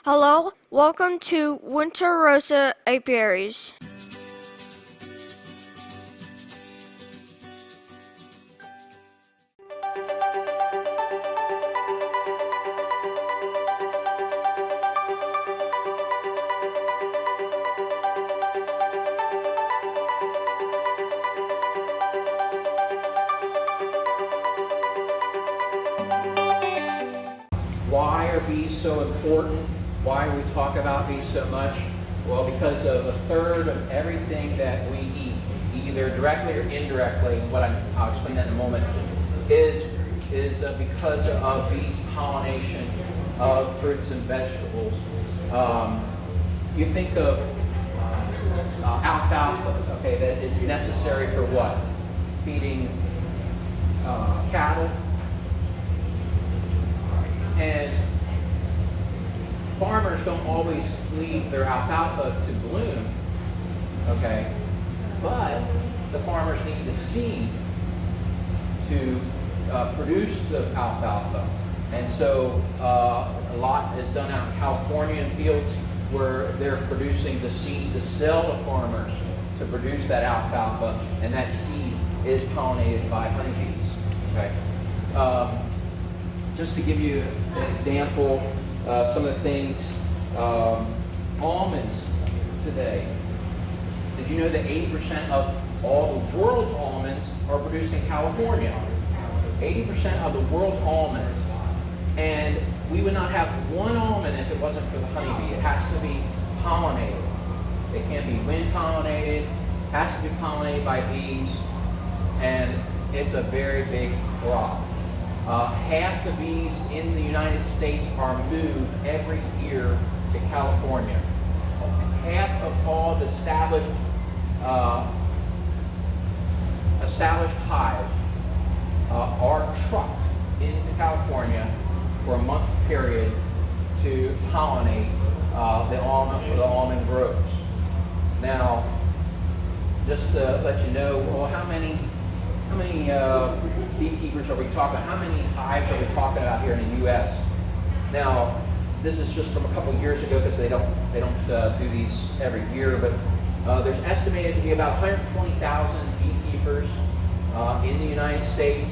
Hello, welcome to Winter Rosa Apiaries. Why are bees so important? Why do we talk about bees so much? Well, because of a third of everything that we eat, either directly or indirectly, I'll explain that in a moment, is because of bees' pollination of fruits and vegetables. You think of alfalfa, okay, that is necessary for what? Feeding cattle. And farmers don't always leave their alfalfa to bloom, okay? But the farmers need the seed to produce the alfalfa. And so a lot is done out in California in fields where they're producing the seed to sell to farmers to produce that alfalfa, and that seed is pollinated by honeybees, okay? Just to give you an example, some of the things, almonds today. Did you know that 80% of all the world's almonds are produced in California? 80% of the world's almonds. And we would not have one almond if it wasn't for the honeybee. It has to be pollinated. It can't be wind pollinated. It has to be pollinated by bees. And it's a very big crop. Half the bees in the United States are moved every year to California. Half of all the established hives are trucked into California for a month period to pollinate the almond groves. Now, just to let you know, well, how many beekeepers are we talking about? How many hives are we talking about here in the U.S.? Now, this is just from a couple of years ago because they don't do these every year, but there's estimated to be about 120,000 beekeepers in the United States.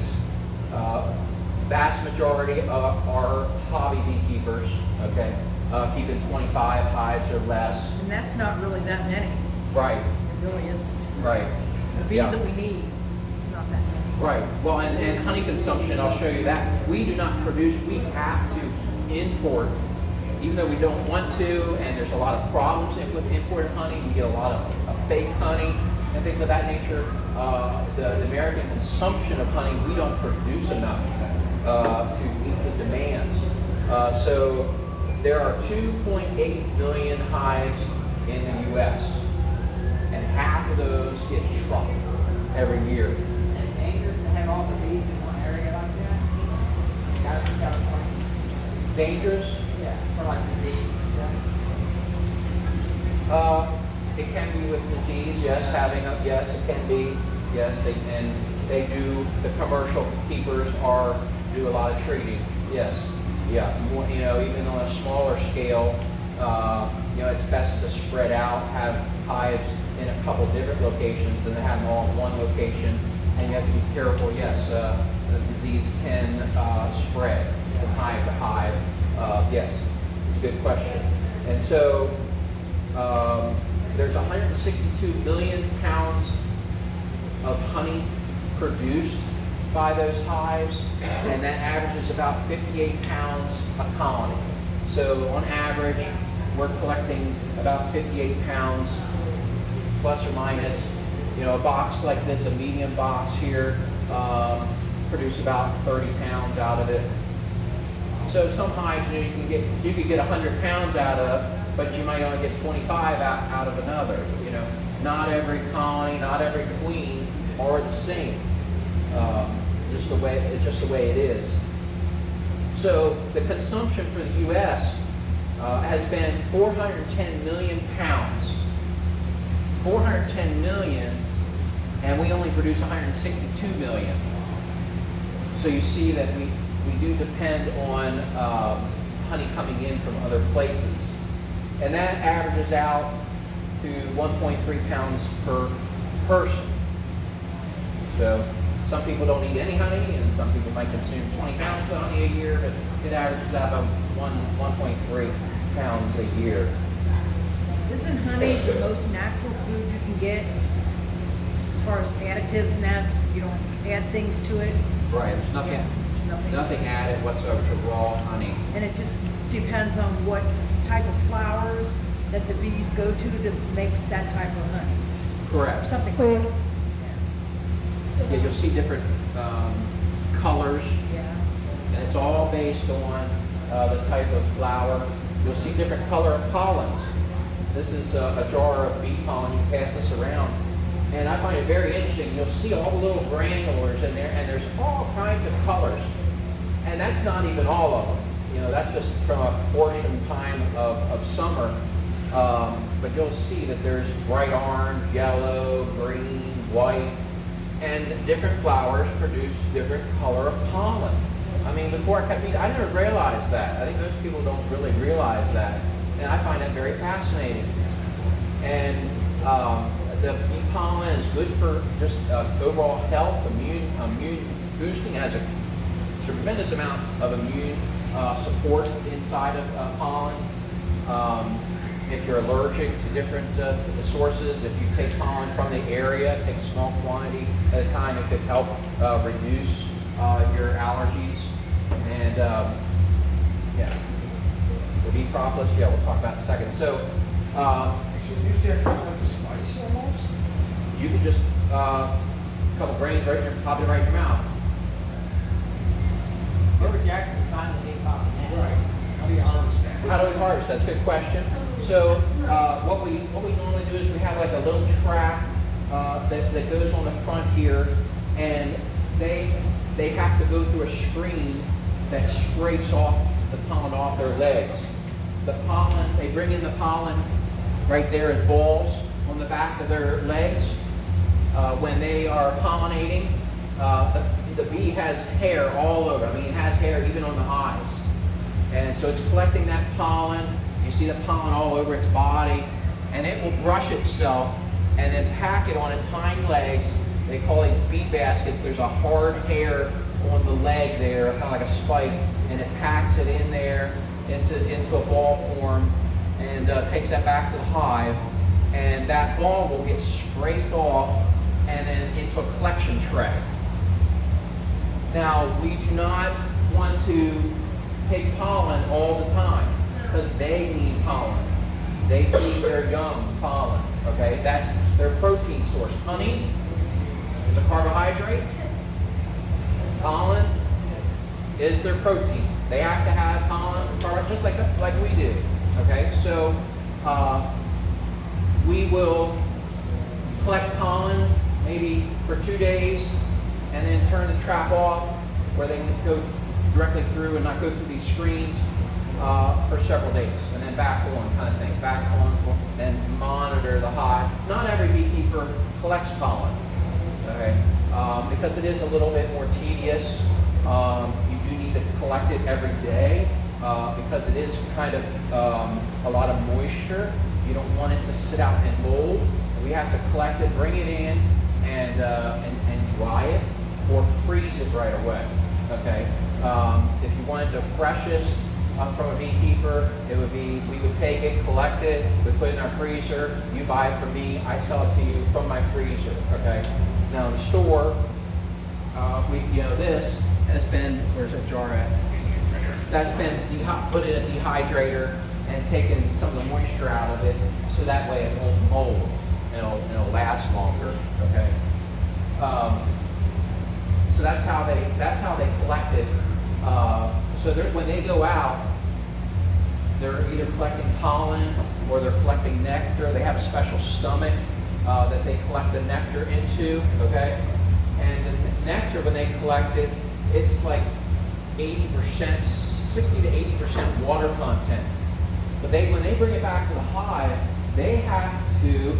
Vast majority are hobby beekeepers, okay, keeping 25 hives or less. And that's not really that many. Right. It really isn't. Right. The bees that we need, it's not that many. Right. Well, and honey consumption, I'll show you that. We do not produce, we have to import, even though we don't want to, and there's a lot of problems with imported honey. We get a lot of fake honey and things of that nature. The American consumption of honey, we don't produce enough to meet the demands. So there are 2.8 million hives in the U.S., and half of those get trucked every year. And dangerous to have all the bees in one area like that? Out of California? Dangerous? Yeah, for like disease. It can be with disease, yes. Yes, it can be. Yes, they do. The commercial keepers do a lot of treating. Yes, yeah. Even on a smaller scale, it's best to spread out, have hives in a couple different locations than to have them all in one location. And you have to be careful. Yes, the disease can spread from hive to hive. Yes, it's a good question. And so there's 162 million pounds of honey produced by those hives, and that averages about 58 pounds a colony. So on average, we're collecting about 58 pounds, plus or minus. A box like this, a medium box here, produce about 30 pounds out of it. So some hives, you could get 100 pounds out of, but you might only get 25 out of another. Not every colony, not every queen are the same. Just the way it is. So the consumption for the U.S. Has been 410 million pounds. 410 million, and we only produce 162 million. So you see that we do depend on honey coming in from other places. And that averages out to 1.3 pounds per person. So some people don't eat any honey, and some people might consume 20 pounds of honey a year, but it averages out about 1.3 pounds a year. Isn't honey the most natural food you can get? As far as additives and that, you don't add things to it. Right, there's nothing, Yeah, there's nothing added whatsoever to raw honey. And it just depends on what type of flowers that the bees go to makes that type of honey. Or Correct. something like that. Yeah, you'll see different colors, Yeah. and it's all based on the type of flower. You'll see different color of pollens. This is a jar of bee pollen. You pass this around, and I find it very interesting. You'll see all the little granulars in there, and there's all kinds of colors. And that's not even all of them. You know, that's just from a portion time of summer. But you'll see that there's bright orange, yellow, green, white, and different flowers produce different color of pollen. I mean, before I kept eating, I never realized that. I think most people don't really realize that. And I find that very fascinating. And the bee pollen is good for just overall health, immune boosting. It has a tremendous amount of immune support inside of pollen. If you're allergic to different sources, if you take pollen from the area, take a small quantity at a time, it could help reduce your allergies. And yeah, the bee propolis, yeah, we'll talk about in a second. So Should you use that kind of like a spice almost? you can just a couple grains right in your, pop it right in your mouth. Robert Jackson finally did pop that. Right. How do you harvest that? How do we harvest? That's a good question. So what we normally do is we have like a little trap that goes on the front here, and they have to go through a screen that scrapes off the pollen off their legs. The pollen, they bring in the pollen right there as balls on the back of their legs. When they are pollinating, the bee has hair all over. I mean, it has hair even on the eyes. And so it's collecting that pollen. You see the pollen all over its body, and it will brush itself and then pack it on its hind legs. They call these bee baskets. There's a hard hair on the leg there, kind of like a spike, and it packs it in there into a ball form and takes that back to the hive. And that ball will get scraped off and then into a collection tray. Now, we do not want to take pollen all the time because they need pollen. They feed their young pollen, okay? That's their protein source. Honey is a carbohydrate. Pollen is their protein. They have to have pollen, just like we do, okay? So we will collect pollen maybe for 2 days and then turn the trap off where they can go directly through and not go through these screens for several days, and then back on kind of thing, back on, and monitor the hive. Not every beekeeper collects pollen, okay, because it is a little bit more tedious. You do need to collect it every day because it is kind of a lot of moisture. You don't want it to sit out and mold. We have to collect it, bring it in, and dry it or freeze it right away. Okay. If you wanted the freshest from a beekeeper, it would be, we would take it, collect it, we put it in our freezer. You buy it from me, I sell it to you from my freezer. Okay. Now in the store, this has been, where's that jar at? That's been put in a dehydrator and taken some of the moisture out of it, so that way it won't mold and it'll last longer. Okay. So that's how they collect it. So when they go out, they're either collecting pollen or they're collecting nectar. They have a special stomach that they collect the nectar into. Okay, and the nectar, when they collect it, it's like 80%, 60 to 80% water content. But when they bring it back to the hive, they have to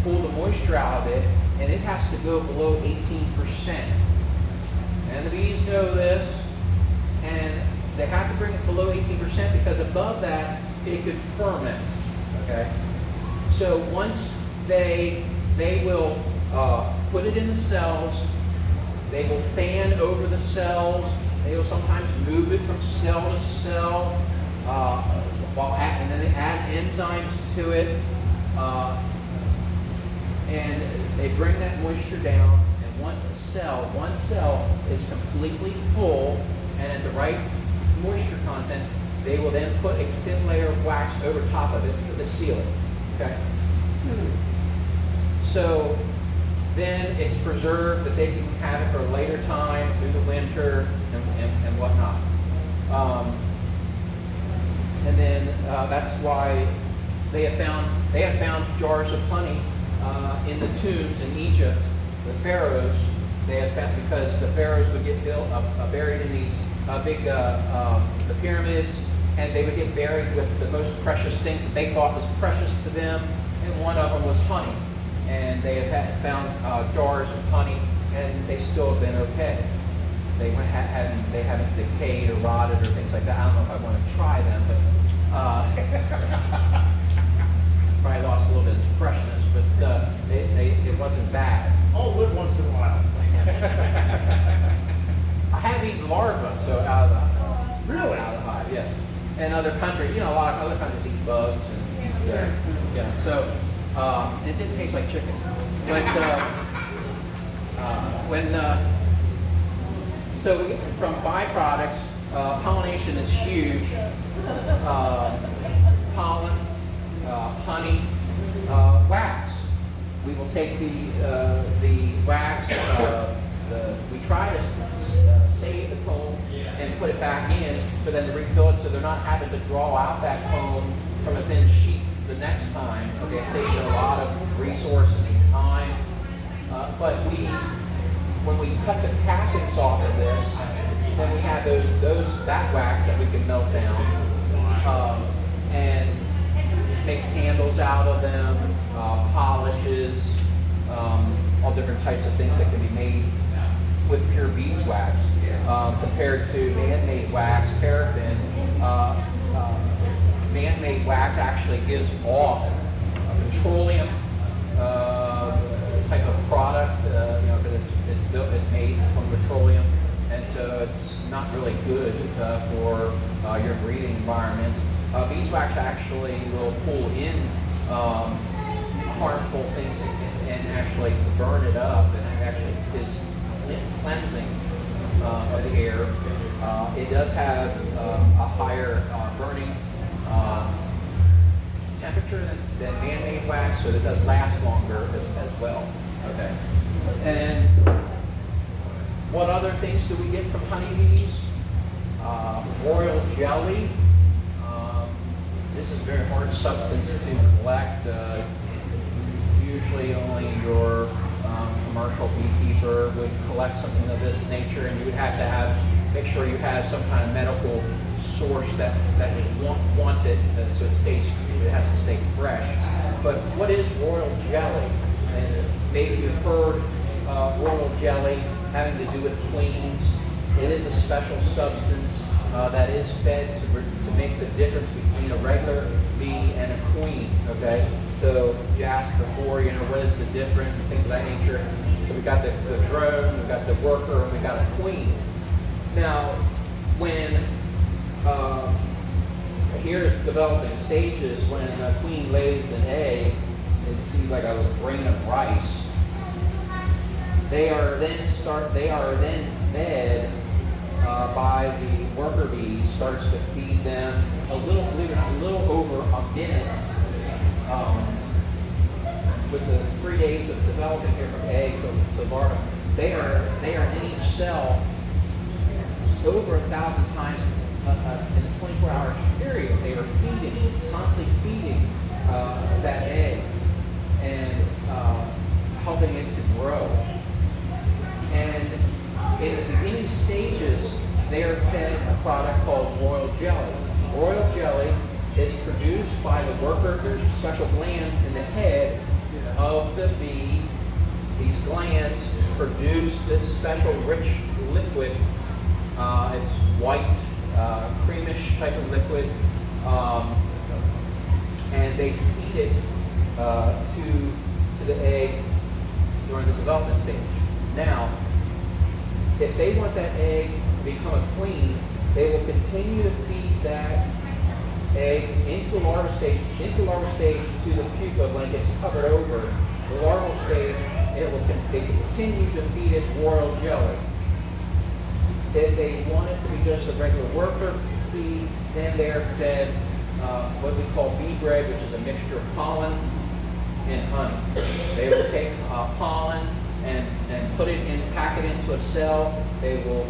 pull the moisture out of it, and it has to go below 18%. And the bees know this, and they have to bring it below 18% because above that, it could ferment, okay? So once they will put it in the cells, they will fan over the cells, they will sometimes move it from cell to cell, and then they add enzymes to it, and they bring that moisture down, and once one cell is completely full and at the right moisture content, they will then put a thin layer of wax over top of it to seal it, okay? So then it's preserved that they can have it for a later time through the winter and whatnot. And then that's why they have found jars of honey in the tombs in Egypt. The pharaohs, they have found, because the pharaohs would get buried in these big the pyramids, and they would get buried with the most precious things that they thought was precious to them, and one of them was honey. And they have found jars of honey, and they still have been okay. They haven't decayed or rotted or things like that. I don't know if I want to try them, but probably lost a little bit of its freshness, but it wasn't bad. I'll live once in a while. I have eaten larvae, so out of the Really? out of the hive, yes. And other countries, a lot of other countries eat bugs and so it didn't taste like chicken. But so we get from byproducts, pollination is huge. Pollen, honey, wax. We will take the wax. We try to save the comb and put it back in for them to refill it, so they're not having to draw out that comb from a thin sheet the next time. Okay, it saves a lot of resources and time. But when we cut the cappings off of this, then we have that wax that we can melt down and make candles out of them, polishes, all different types of things that can be made with pure beeswax compared to man-made wax, paraffin. Man-made wax actually gives off a petroleum type of product, because it's made from petroleum, and so it's not really good for your breathing environment. Beeswax actually will pull in harmful things and actually burn it up, and it actually is cleansing of the air. It does have a higher burning temperature than man-made wax, so it does last longer as well. Okay. And what other things do we get from honeybees? Royal jelly. This is a very hard substance to collect. Usually only your commercial beekeeper would collect something of this nature, and you would have to make sure you have some kind of medical source that would want it, so it has to stay fresh. But what is royal jelly? And maybe you've heard royal jelly having to do with queens. It is a special substance that is fed to make the difference between a regular bee and a queen, okay? So you asked before, what is the difference and things of that nature. So we got the drone, we got the worker, and we got a queen. Now, when here's developing stages, when a queen lays an egg, it seems like a grain of rice. They are then fed by the worker bee, starts to feed them a little over a minute. With the 3 days of developing here from egg to larva, they are in each cell over 1,000 times in a 24-hour period. They are constantly feeding that egg and helping it to grow. And in the beginning stages, they are fed a product called royal jelly. Royal jelly is produced by the worker. There's special glands in the head of the bee. These glands produce this special rich liquid. It's white, they feed it to the egg during the development stage. Now, if they want that egg to become a queen, they will continue to feed that egg into larva stage to the pupa. When it gets covered over the larval stage, they continue to feed it royal jelly. If they want it to be just a regular worker feed, then they're fed what we call bee bread, which is a mixture of pollen and honey. They will take pollen and pack it into a cell. They will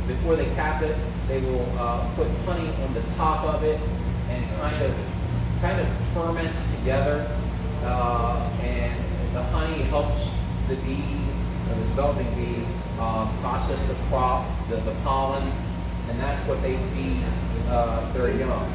before they cap it, they will put honey on the top of it and kind of ferments together. And the honey helps the bee, the developing bee, process the crop, the pollen, and that's what they feed their young.